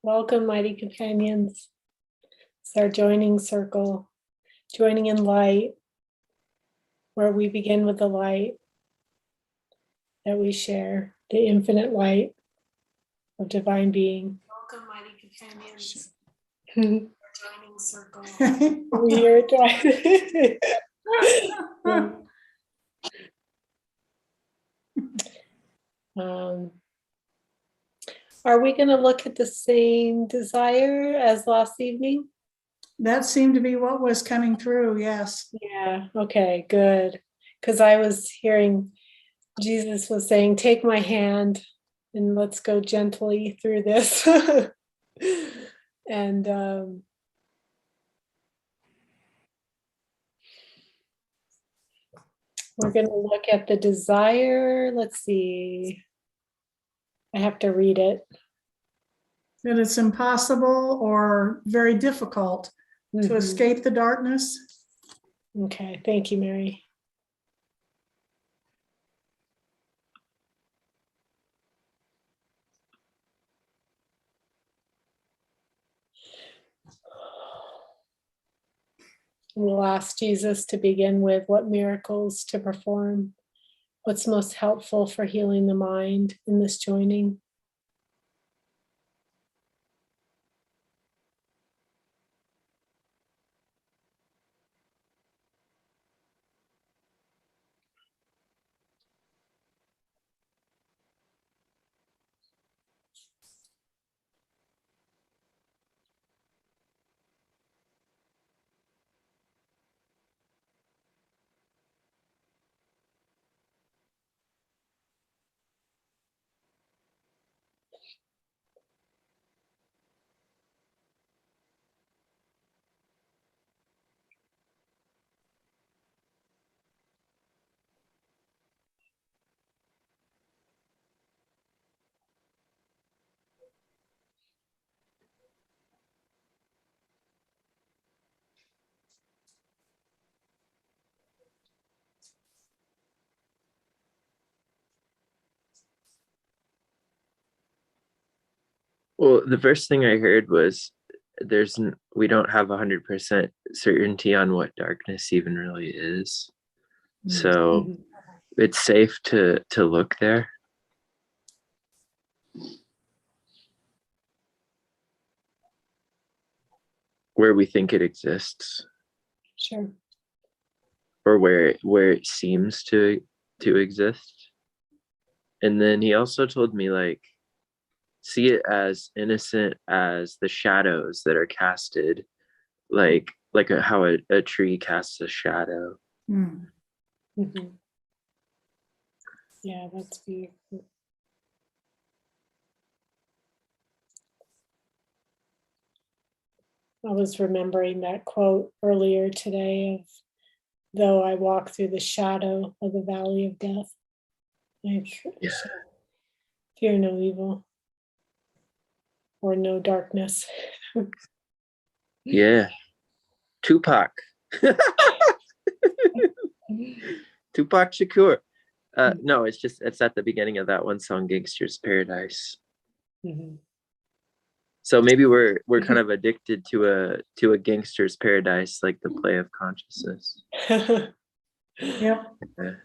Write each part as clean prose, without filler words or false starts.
Welcome, mighty companions. It's our joining circle, joining in light, where we begin with the light that we share, the infinite light of divine being. Welcome, mighty companions. Our joining circle. We are joining. Are we going to look at the same desire as last evening? That seemed to be what was coming through, yes. Yeah, okay, good. Because I was hearing Jesus was saying, take my hand and let's go gently through this. And we're going to look at the desire. Let's see. I have to read it. That it's impossible or very difficult to escape the darkness. Okay, thank you, Mary. We'll ask Jesus to begin with what miracles to perform, what's most helpful for healing the mind in this joining. Well, the first thing I heard was we don't have 100% certainty on what darkness even really is. So it's safe to look there. Where we think it exists. Sure. Or where it seems to exist. And then he also told me, like, see it as innocent as the shadows that are casted, like how a tree casts a shadow. Yeah, that's beautiful. I was remembering that quote earlier today of, though I walk through the shadow of the valley of death, I fear no evil or no darkness. Yeah. Tupac. Tupac Shakur. No, it's at the beginning of that one song, Gangster's Paradise. So maybe we're kind of addicted to a gangster's paradise, like the play of consciousness. Yep. Yeah.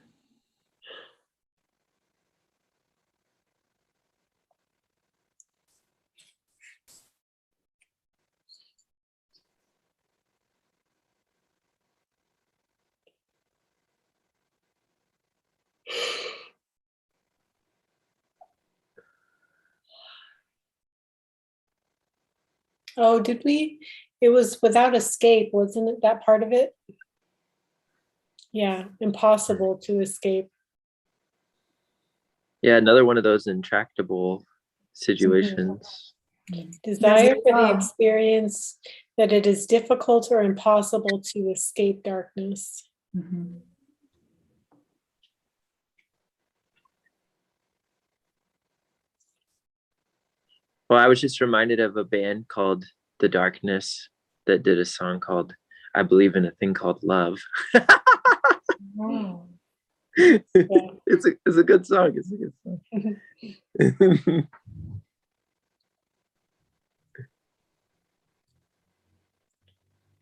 Oh, did we? It was without escape, wasn't it? That part of it? Yeah, impossible to escape. Yeah, another one of those intractable situations. Desire for the experience that it is difficult or impossible to escape darkness. Well, I was just reminded of a band called The Darkness that did a song called I Believe in a Thing Called Love. Wow. It's a good song. It's a good song.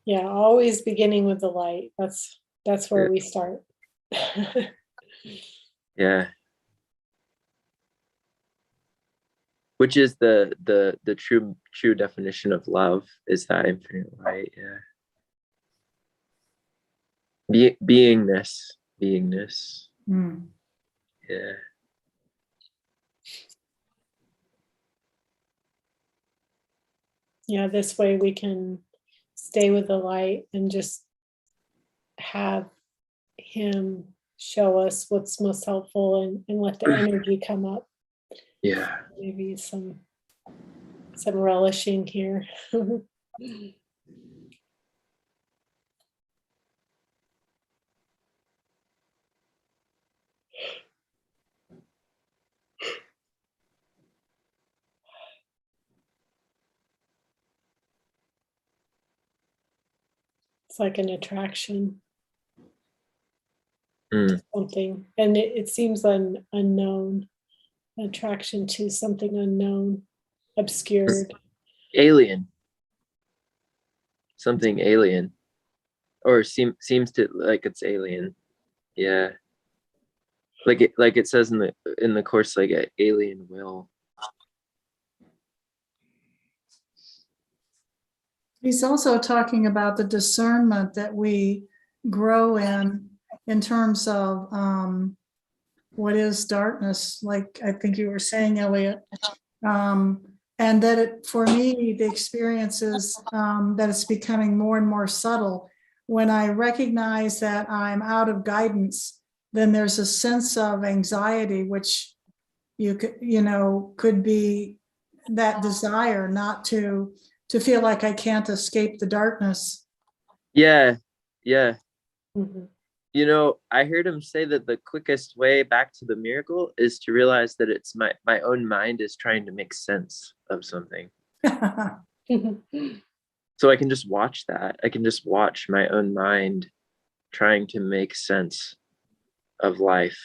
Yeah, always beginning with the light. That's where Yeah. we start. Yeah. Which is the true definition of love, is that infinite light. Yeah. Beingness. Mm. Yeah. Yeah, this way we can stay with the light and just have him show us what's most helpful and let the energy come up. Yeah. Maybe some relishing here. It's like an attraction, Mm. something, and it seems unknown, attraction to something unknown, obscured. Alien. Something alien. Or seems to like it's alien. Yeah. Like it says in the course, like an alien will. He's also talking about the discernment that we grow in terms of what is darkness, like I think you were saying, Elliot. And that for me, the experience is that it's becoming more and more subtle. When I recognize that I'm out of guidance, then there's a sense of anxiety, which could be that desire not to feel like I can't escape the darkness. Yeah. Yeah. Mhm. I heard him say that the quickest way back to the miracle is to realize that it's my own mind is trying to make sense of something. So I can just watch that. I can just watch my own mind trying to make sense of life.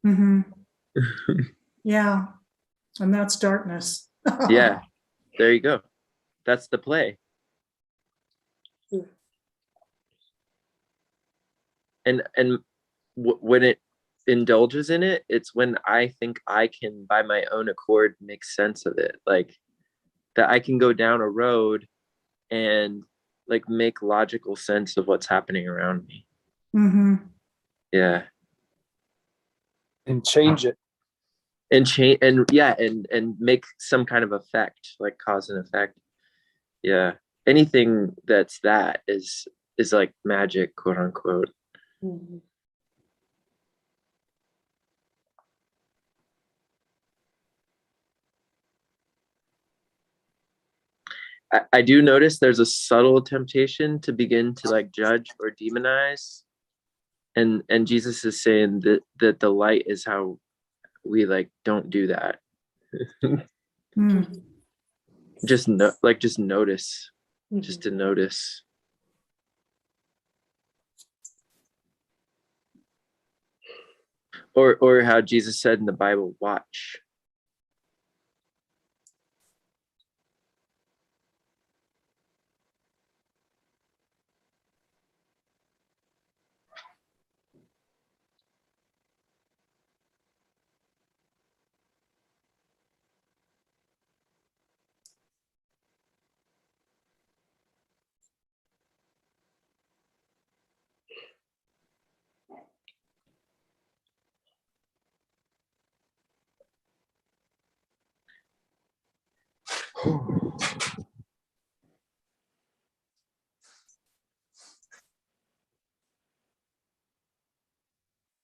Mm-hmm. Yeah. And that's darkness. Yeah, there you go. That's the play. And when it indulges in it, it's when I think I can, by my own accord, make sense of it. Like that I can go down a road and like make logical sense of what's happening around me. Mm-hmm. Yeah. And change it. And change and make some kind of effect, like cause and effect. Yeah. Anything that is like magic, quote unquote. Mhm. I do notice there's a subtle temptation to begin to like judge or demonize, and Jesus is saying that the light is how we like don't do that. Mm. Just notice, just to notice. Or how Jesus said in the Bible, watch.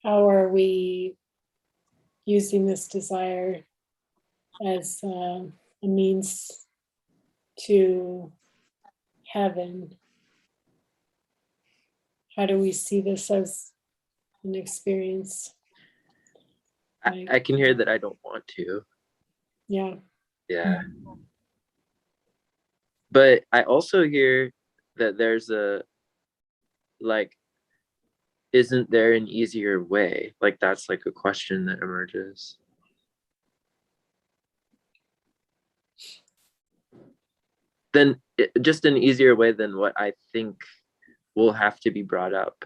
How are we using this desire as a means to heaven? How do we see this as an experience? I can hear that I don't want to. Yeah. Yeah. But I also hear that there's a like, isn't there an easier way? Like that's like a question that emerges. Then just an easier way than what I think will have to be brought up.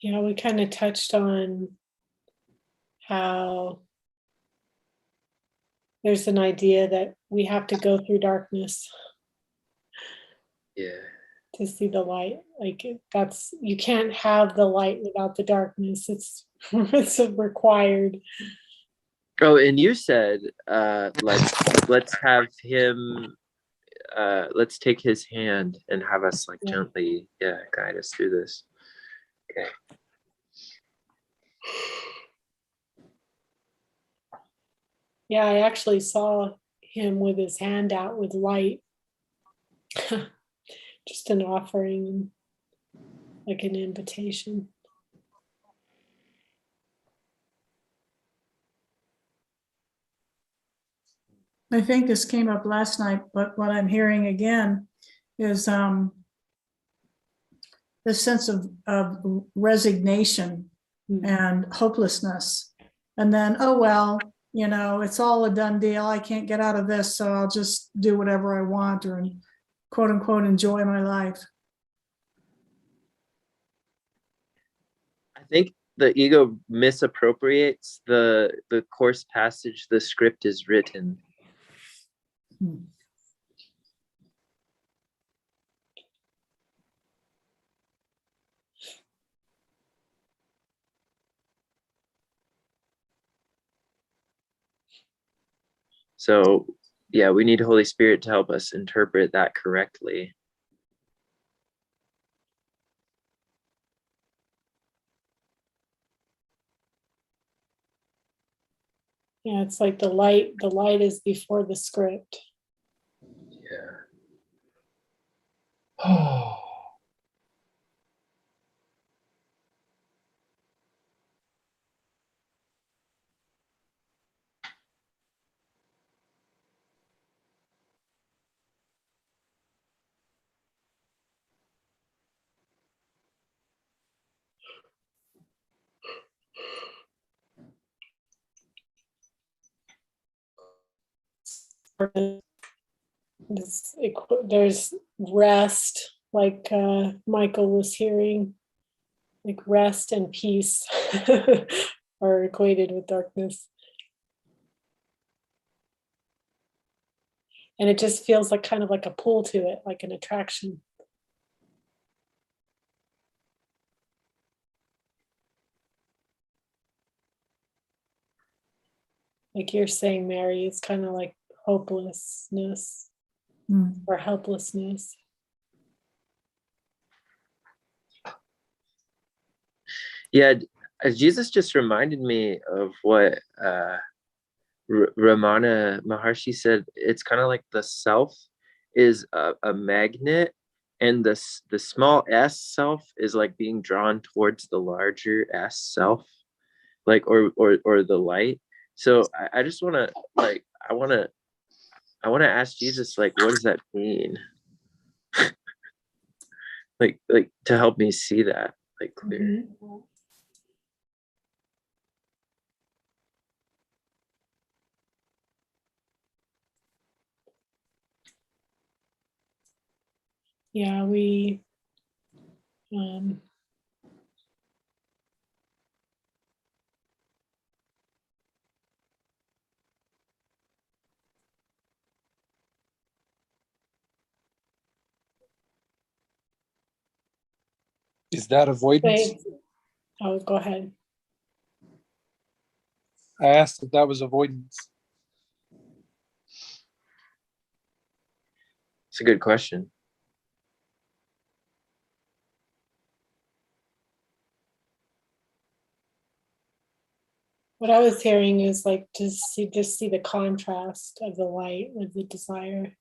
Yeah, we kind of touched on how there's an idea that we have to go through darkness Yeah. to see the light. Like that's, you can't have the light without the darkness. It's it's required. Oh, and you said let's have him let's take his hand and have us like Yeah. gently guide us through this. Okay. Yeah, I actually saw him with his hand out with light. Just an offering, like an invitation. I think this came up last night, but what I'm hearing again is the sense of resignation and hopelessness. And then, oh, well, you know, it's all a done deal. I can't get out of this, so I'll just do whatever I want or quote unquote enjoy my life. I think the ego misappropriates the course passage the script is written. So yeah, we need Holy Spirit to help us interpret that correctly. Yeah, it's like the light is before the script. Yeah. Oh. There's rest, like Michael was hearing, like rest and peace are equated with darkness. And it just feels like kind of like a pull to it, like an attraction. Like you're saying, Mary, it's kind of like hopelessness or helplessness. Yeah, Jesus just reminded me of what Ramana Maharshi said. It's kind of like the self is a magnet, and the small s self is like being drawn towards the larger s self, like or the light. So I just want to like I want to ask Jesus, like, what does that mean? like to help me see that like clear. Mm-hmm. Yeah, we Is that avoidance? say, oh, go ahead. I asked if that was avoidance. It's a good question. What I was hearing is like to see the contrast of the light with the desire.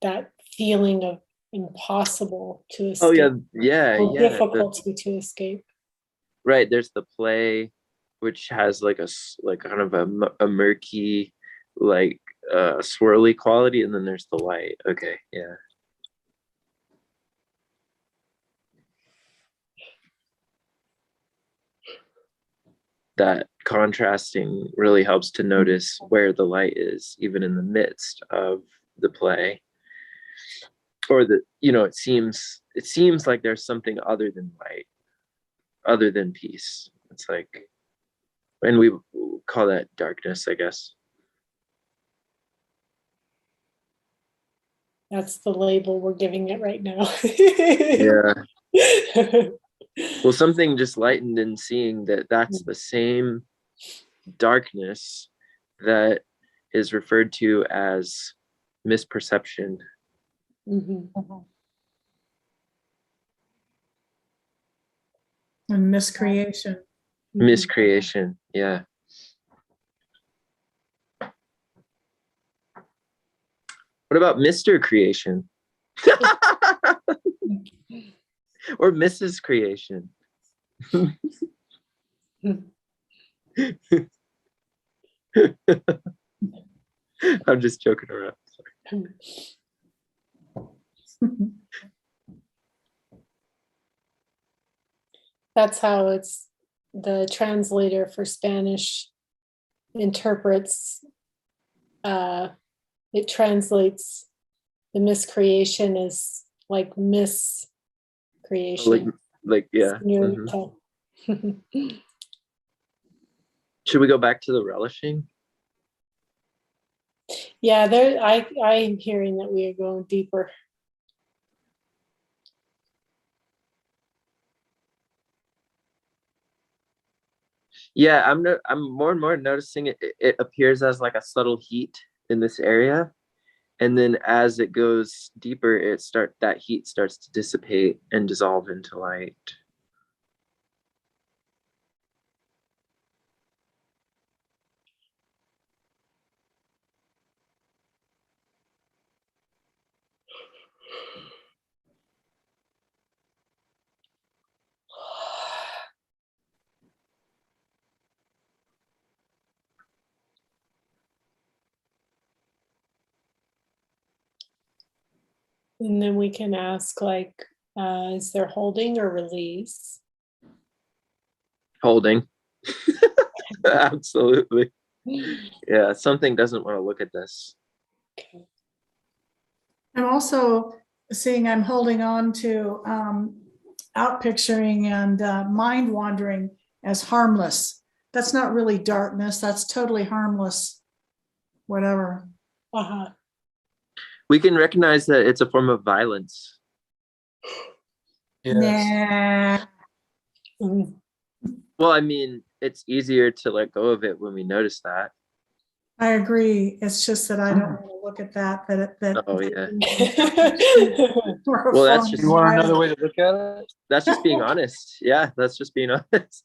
That feeling of impossible to escape. Oh yeah, Or yeah. difficulty to escape. Right, there's the play, which has like like kind of a murky, like swirly quality, and then there's the light. Okay, yeah. that contrasting really helps to notice where the light is, even in the midst of the play. Or it seems like there's something other than light, other than peace. It's like, and we call that darkness, I guess. That's the label we're giving it right now. Yeah. Well, something just lightened in seeing that that's the same darkness that is referred to as misperception. Mhm. And miscreation. Miscreation, yeah. What about Mr. Creation? Or Mrs. Creation? I'm just joking around. That's how it's the translator for Spanish interprets. It translates the miscreation as like miscreation. Yeah. Señorita. Should we go back to the relishing? Yeah, I'm hearing that we are going deeper. Yeah, I'm more and more noticing it appears as like a subtle heat in this area. And then as it goes deeper, that heat starts to dissipate and dissolve into light. And then we can ask like, is there holding or release? Holding. Absolutely. Yeah, something doesn't want to look at this. Okay. I'm also seeing I'm holding on to out picturing and mind wandering as harmless. That's not really darkness. That's totally harmless. Whatever. Uh-huh. We can recognize that it's a form of violence. Yes. Nah. Mhm. Well, I mean, it's easier to let go of it when we notice that. I agree. It's just that I don't want to look at that. Oh, yeah. Well, Well, that's just- You want another way to look at it? That's just being honest. Yeah, that's just being honest.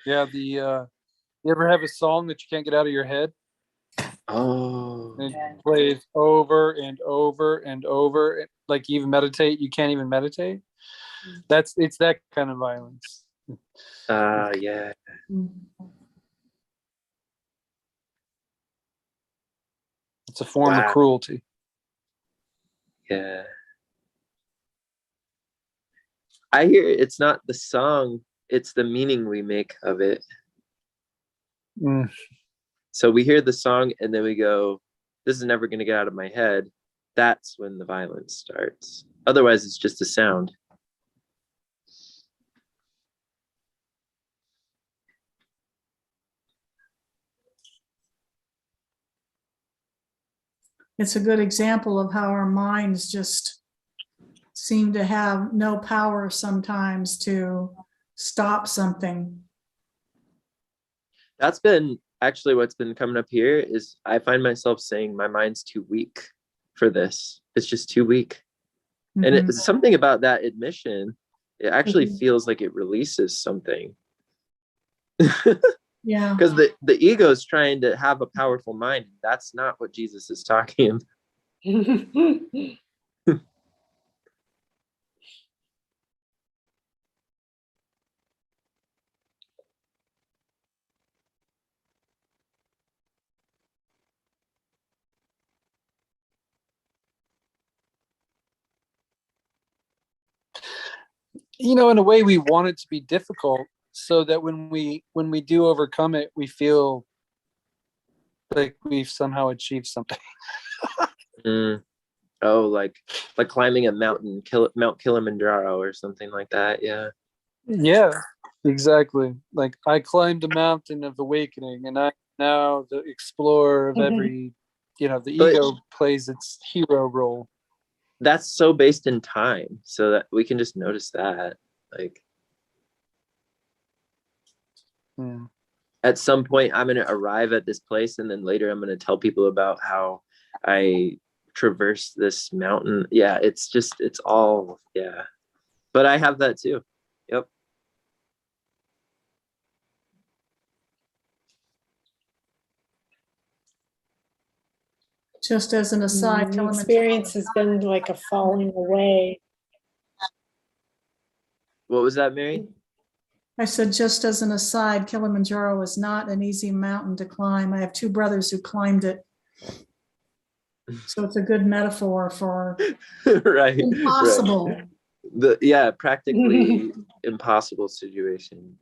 Yeah, you ever have a song that you can't get out of your head? Oh. And it plays over and over and over. Like you even meditate, you can't even meditate. It's that kind of violence. Yeah. It's a form of Wow. cruelty. Yeah. I hear it's not the song, it's the meaning we make of it. Mm. So we hear the song and then we go, this is never going to get out of my head. That's when the violence starts. Otherwise, it's just a sound. It's a good example of how our minds just seem to have no power sometimes to stop something. That's been actually what's been coming up here is I find myself saying my mind's too weak for this. It's just too weak. And Mhm. it's something about that admission. It actually feels like it releases something. Yeah. Because the ego is trying to have a powerful mind. That's not what Jesus is talking about. In a way, we want it to be difficult so that when we do overcome it, we feel like we've somehow achieved something. Mm. Oh, like climbing a mountain, Mount Kilimanjaro or something like that. Yeah. Yeah, exactly. Like I climbed a mountain of awakening, and I'm now the explorer of every, the But ego plays its hero role. that's so based in time, so that we can just notice that. Like Hmm. at some point, I'm going to arrive at this place, and then later I'm going to tell people about how I traversed this mountain. Yeah, it's all, yeah. But I have that too. Yep. Just as an aside, The experience has been like a falling away. What was that, Mary? I said, just as an aside, Kilimanjaro is not an easy mountain to climb. I have two brothers who climbed it. So it's a good metaphor for Right. impossible. Right. Practically impossible situation.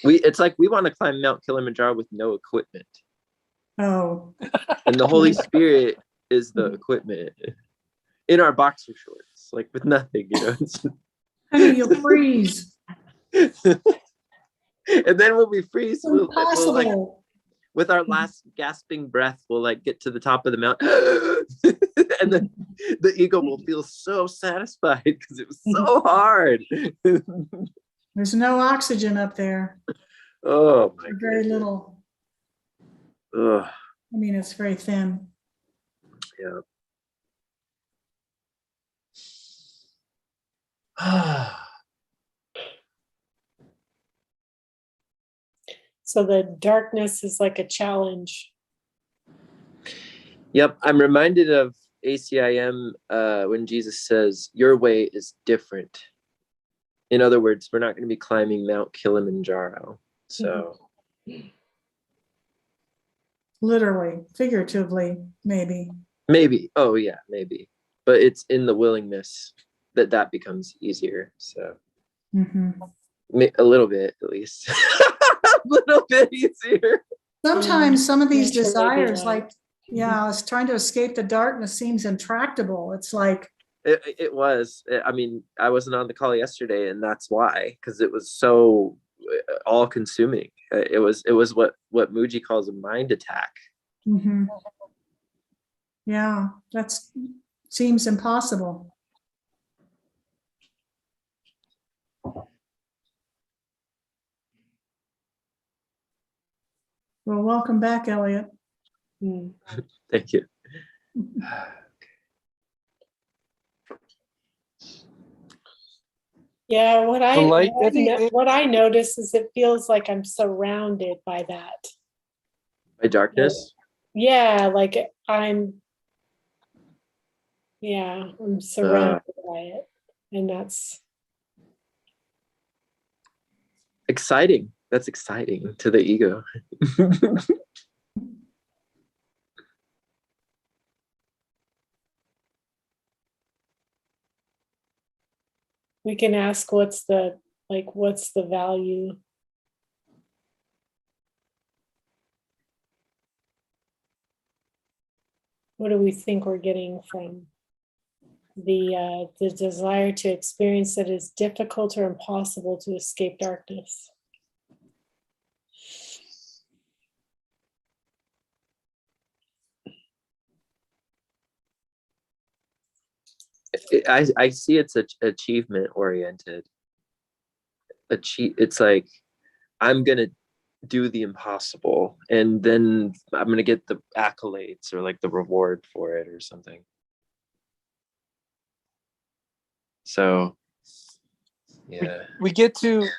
It's like we want to climb Mount Kilimanjaro with no equipment, Oh, and the Holy Spirit is the equipment in our boxer shorts, like with nothing, honey, you'll freeze. And then when we freeze, we'll like Impossible. with our last gasping breath, we'll like get to the top of the mountain, and then the ego will feel so satisfied because it was so hard. There's no oxygen up there. Oh my Or very goodness. little. Ugh, I mean, it's very thin. yeah. So the darkness is like a challenge. Yep, I'm reminded of ACIM when Jesus says, "Your way is different." In other words, we're not going to be climbing Mount Kilimanjaro. So Literally, figuratively, maybe. maybe, oh yeah, maybe, but it's in the willingness that becomes easier. So Mhm. a little bit, at least, a little bit easier. Sometimes some of these Nature may be desires, light. like, yeah, it's trying to escape the darkness seems intractable. It's like, It was. I mean, I wasn't on the call yesterday, and that's why, because it was so all-consuming. It was what Muji calls a mind attack. mhm. Yeah, that's seems impossible. Well, welcome back, Elliot. Mm. Thank you. Yeah, The light, I think, what I notice is it feels like I'm surrounded by that. By darkness. Yeah, like I'm surrounded by it. And that's Exciting. That's exciting to the ego. we can ask what's the value? What do we think we're getting from the desire to experience that is difficult or impossible to escape darkness? I see it's achievement oriented. It's like I'm gonna do the impossible, and then I'm gonna get the accolades or like the reward for it or something. So yeah. we get to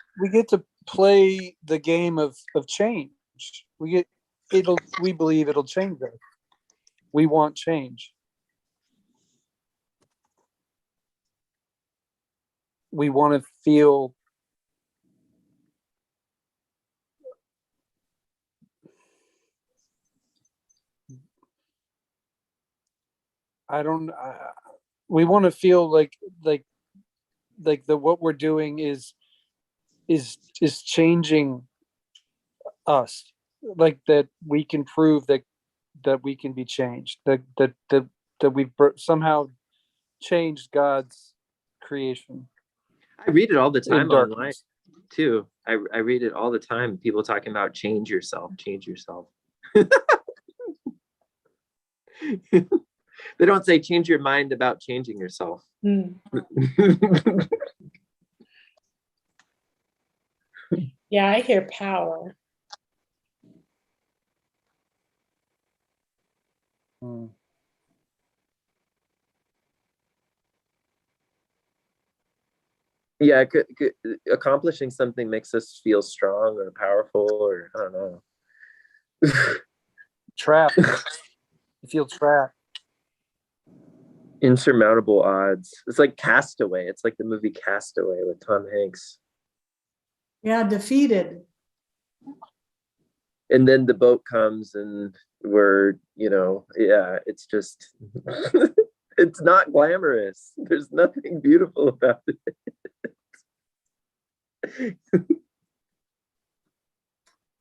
play the game of change. We believe it'll change us. We want change. We want to feel we want to feel like what we're doing is is changing us, like that we can prove that we can be changed, that we've somehow changed God's creation I read it all the in time online darkness. too. I read it all the time. People talking about change yourself, change yourself. They don't say change your mind about changing yourself. Hmm. Yeah, I hear power. Mm. Yeah, accomplishing something makes us feel strong or powerful, or I don't know. Trapped. You feel trapped. Insurmountable odds. It's like Castaway. It's like the movie Castaway with Tom Hanks. Yeah, defeated. And then the boat comes and we're, yeah, it's just, it's not glamorous. There's nothing beautiful about it.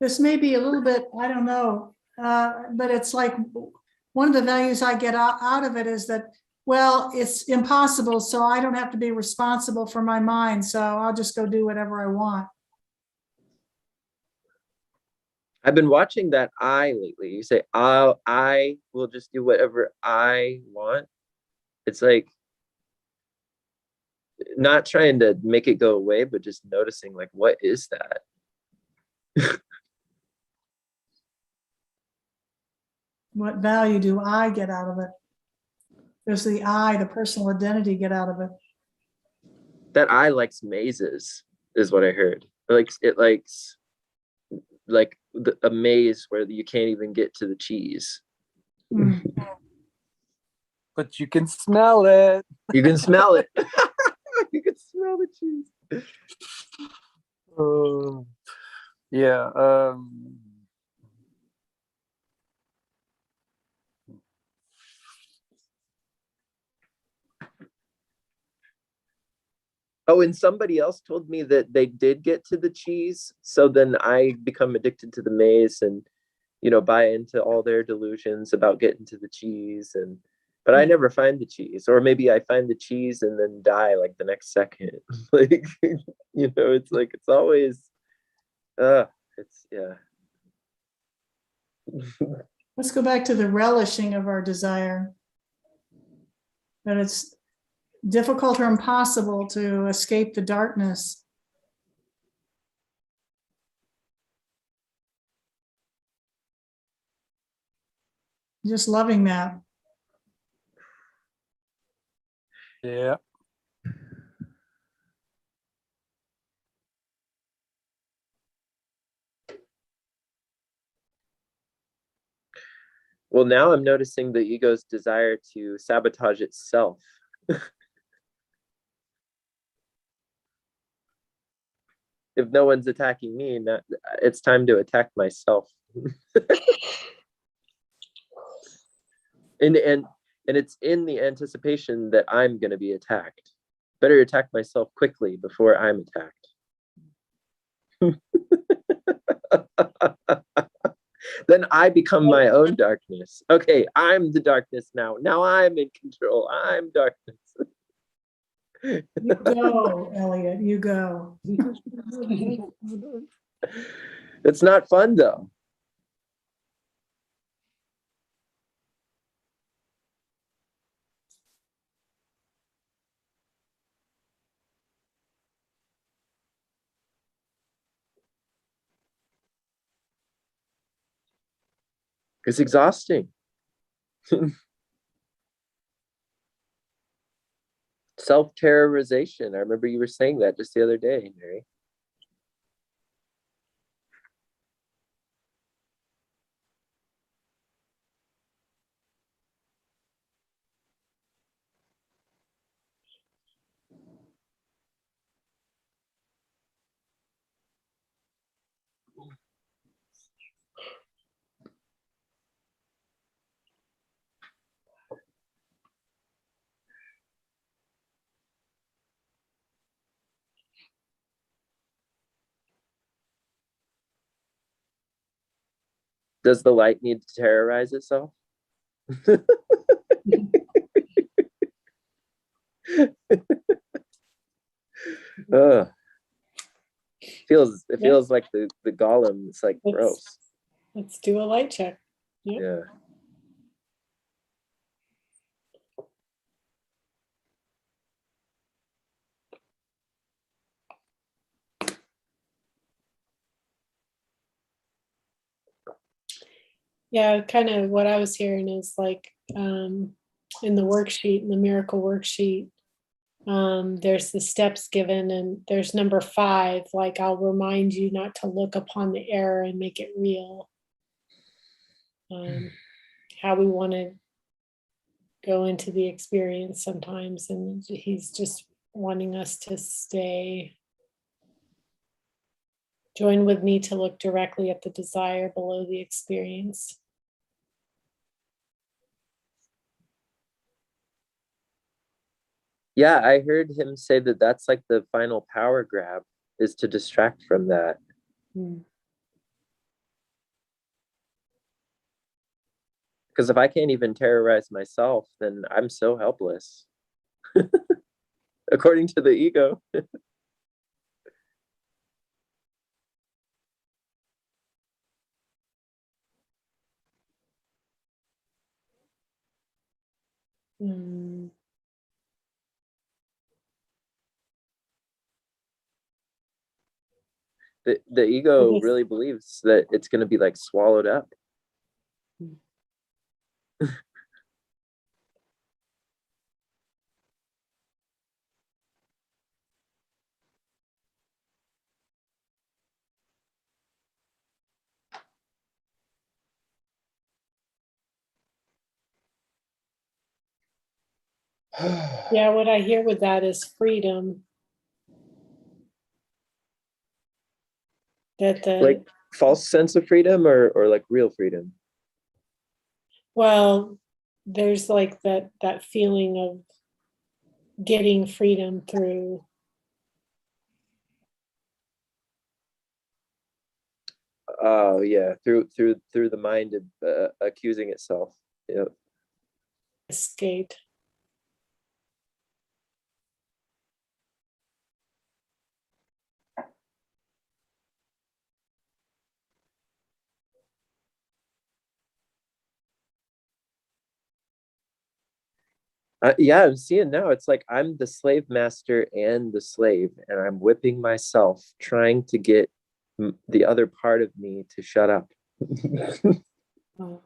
This may be a little bit, I don't know, but it's like one of the values I get out of it is that, well, it's impossible, so I don't have to be responsible for my mind, so I'll just go do whatever I want. I've been watching that I lately. You say, I will just do whatever I want. It's like not trying to make it go away, but just noticing, like, what is that? What value do I get out of it? Does the I, the personal identity, get out of it? That I likes mazes, is what I heard. It likes like a maze where you can't even get to the cheese. Mm. But you can smell it. You can smell it. You can smell the cheese. Yeah. Oh, and somebody else told me that they did get to the cheese. So then I become addicted to the maze and, buy into all their delusions about getting to the cheese. But I never find the cheese, or maybe I find the cheese and then die like the next second. Like, it's like, it's always, it's, yeah. Let's go back to the relishing of our desire. That it's difficult or impossible to escape the darkness. Just loving that. Yeah. Well, now I'm noticing the ego's desire to sabotage itself. If no one's attacking me, it's time to attack myself. and it's in the anticipation that I'm going to be attacked. Better attack myself quickly before I'm attacked. Then I become my own darkness. Okay, I'm the darkness now. Now I'm in control. I'm darkness. You go, Elliot, you go. It's not fun though. It's exhausting. Self-terrorization. I remember you were saying that just the other day, Mary. Does the light need to terrorize itself? Ugh. It feels like the golem. It's like gross. Let's do a light check. Yep. Yeah. Yeah, kind of what I was hearing is like in the worksheet, in the miracle worksheet, there's the steps given, and there's number 5, like I'll remind you not to look upon the error and make it real. How we want to go into the experience sometimes, and he's just wanting us to stay. Join with me to look directly at the desire below the experience. Yeah, I heard him say that that's like the final power grab, is to distract from that. Because if I can't even terrorize myself, then I'm so helpless. According to the ego. Mm. The ego really believes that it's going to be like swallowed up. Yeah, what I hear with that is freedom. That the Like false sense of freedom, or like real freedom? well, there's like that feeling of getting freedom through. Oh yeah, through the mind accusing itself. Yeah. Escape. Yeah, I'm seeing now. It's like I'm the slave master and the slave, and I'm whipping myself, trying to get the other part of me to shut up. Oh.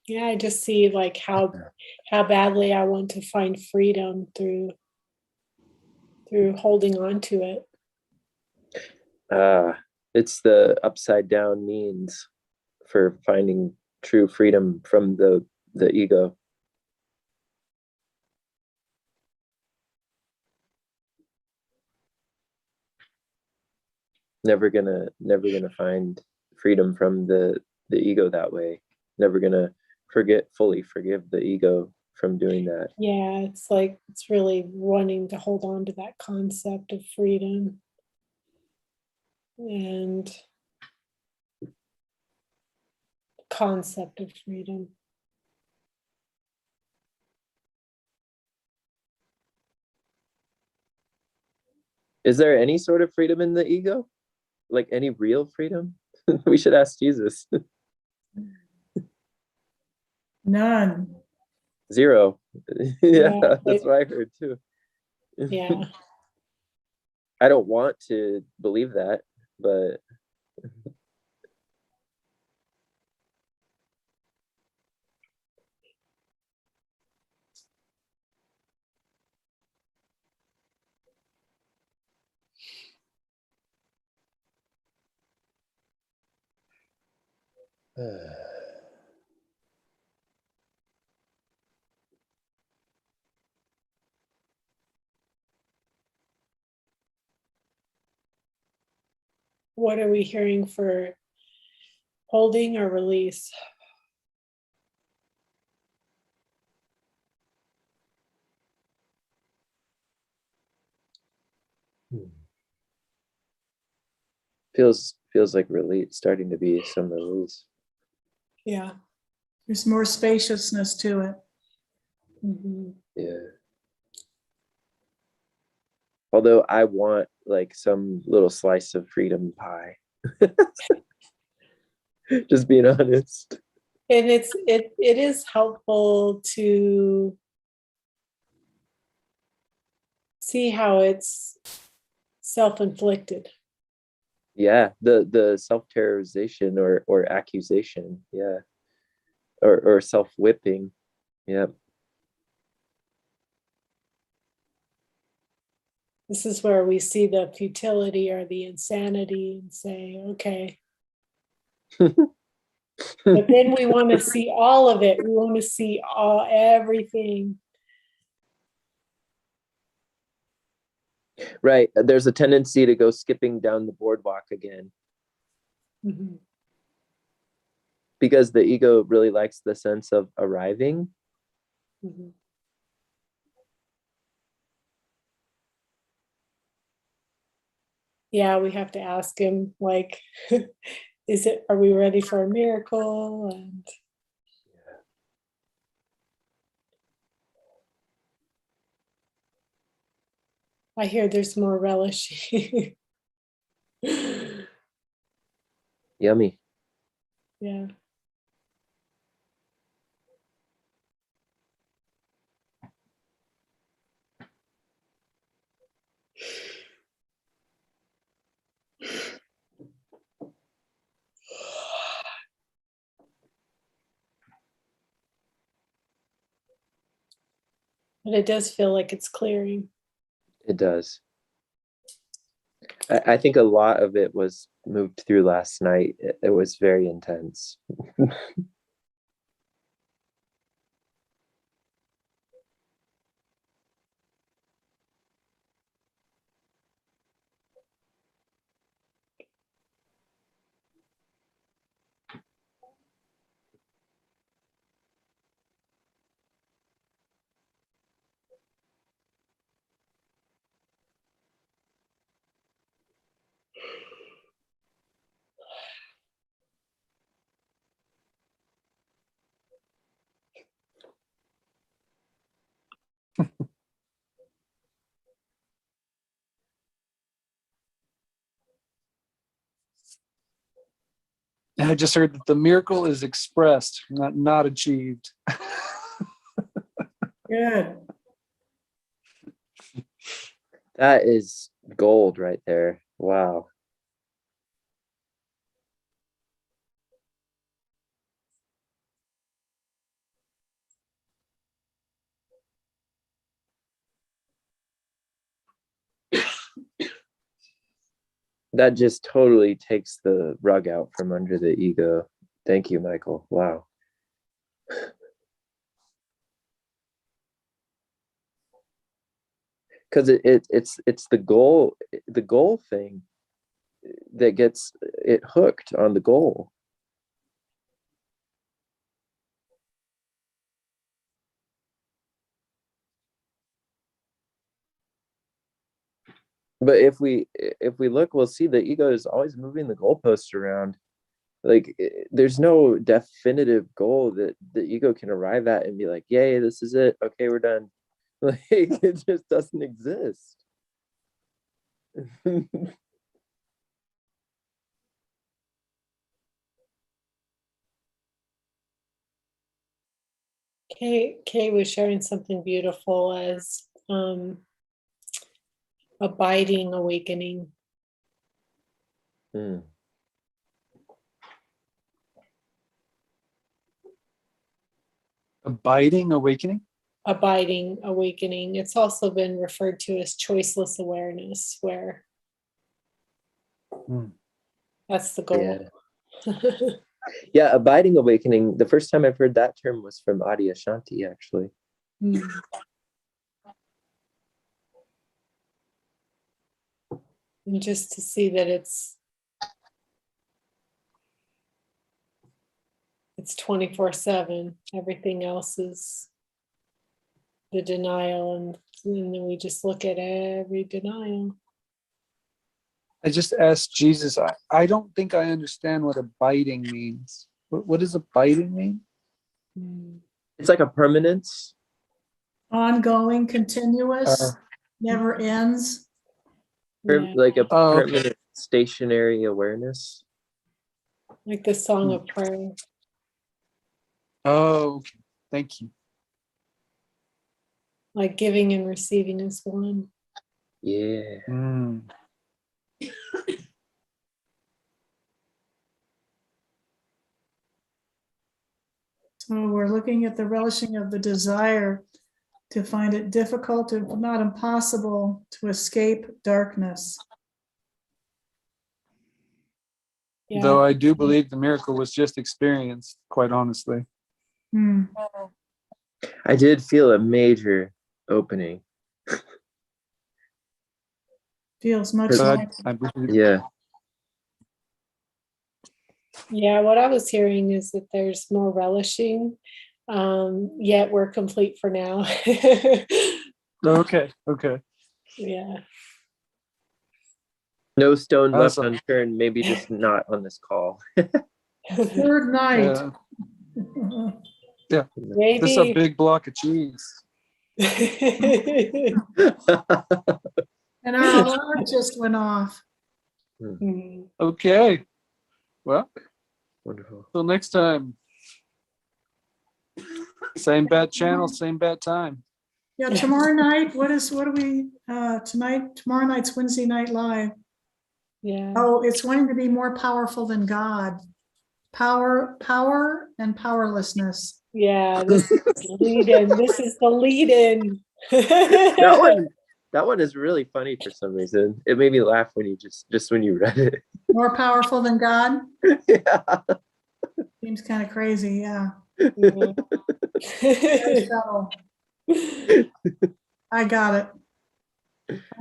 Yeah, I just see like how badly I want to find freedom through holding on to it. It's the upside down means for finding true freedom from the ego. Never gonna find freedom from the ego that way. Never gonna fully forgive the ego from doing that. Yeah, it's like it's really wanting to hold on to that concept of freedom and concept of freedom. Is there any sort of freedom in the ego? Like any real freedom? We should ask Jesus. None. Zero. Yeah, Yeah, that's what I heard too. yeah. I don't want to believe that, but what are we hearing for holding or release? Feels like release, starting to be some release. Yeah. There's more spaciousness to it. Mhm. Yeah. Although I want like some little slice of freedom pie. Just being honest. And it is helpful to see how it's self-inflicted. Yeah, the self-terrorization or accusation, yeah. Or self-whipping. Yeah. This is where we see the futility or the insanity and say, okay. But then we want to see all of it. We want to see everything. Right. There's a tendency to go skipping down the boardwalk again. Mhm. Because the ego really likes the sense of arriving. Mhm. Yeah, we have to ask him, like, are we ready for a miracle? And I hear there's more relish. Yummy. Yeah. But it does feel like it's clearing. It does. I think a lot of it was moved through last night. It was very intense. And I just heard that the miracle is expressed, not achieved. Good. That is gold right there. Wow. That just totally takes the rug out from under the ego. Thank you, Michael. Wow. Because it's the goal thing that gets it hooked on the goal. But if we look, we'll see the ego is always moving the goalpost around. Like there's no definitive goal that the ego can arrive at and be like, yay, this is it. Okay, we're done. Like it just doesn't exist. Kay was sharing something beautiful as abiding awakening. Hmm. Abiding awakening. Abiding awakening. It's also been referred to as choiceless awareness, where that's the goal. Yeah. Yeah, abiding awakening. The first time I've heard that term was from Adi Ashanti, actually. Mm. And just to see that it's it's 24/7. Everything else is the denial, and then we just look at every denial. I just asked Jesus. I don't think I understand what abiding means. What does abiding mean? Mm. It's like a permanence. Ongoing, continuous, Uh, never ends. Yeah, Like a Oh, okay. permanent stationary awareness. like the Song of Prayer. Oh, okay. Thank you. Like giving and receiving is one. Yeah. Mm. So we're looking at the relishing of the desire to find it difficult, if not impossible, to escape darkness. Yeah, Though I do believe the miracle was just experienced, quite honestly. Hmm. I did feel a major opening. Feels much But like I believe, Yeah. yeah. What I was hearing is that there's more relishing, yet we're complete for now. okay. Yeah. No stone left Awesome. unturned, maybe just not on this call. third night. Yeah. This is a Maybe. big block of cheese. And our alarm just went off. Mm. Okay. Well, Wonderful. till next time. Same bat channel, same bat time. Yeah, tomorrow night, what are we, tomorrow night's Wednesday Night Live. Yeah. Oh, it's wanting to be more powerful than God. Power and powerlessness. Yeah. This is the lead in. This is the lead in. That one is really funny for some reason. It made me laugh when you just when you read it. More powerful than God? Yeah. Seems kind of crazy, yeah. Yeah. Very subtle. I got it.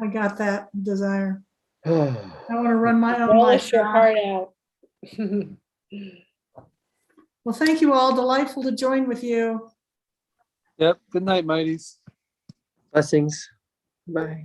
I got that desire. I want to run my own life Relish your now. heart out. Well, thank you all. Delightful to join with you. Yep. Good night, mighties. Blessings. Bye.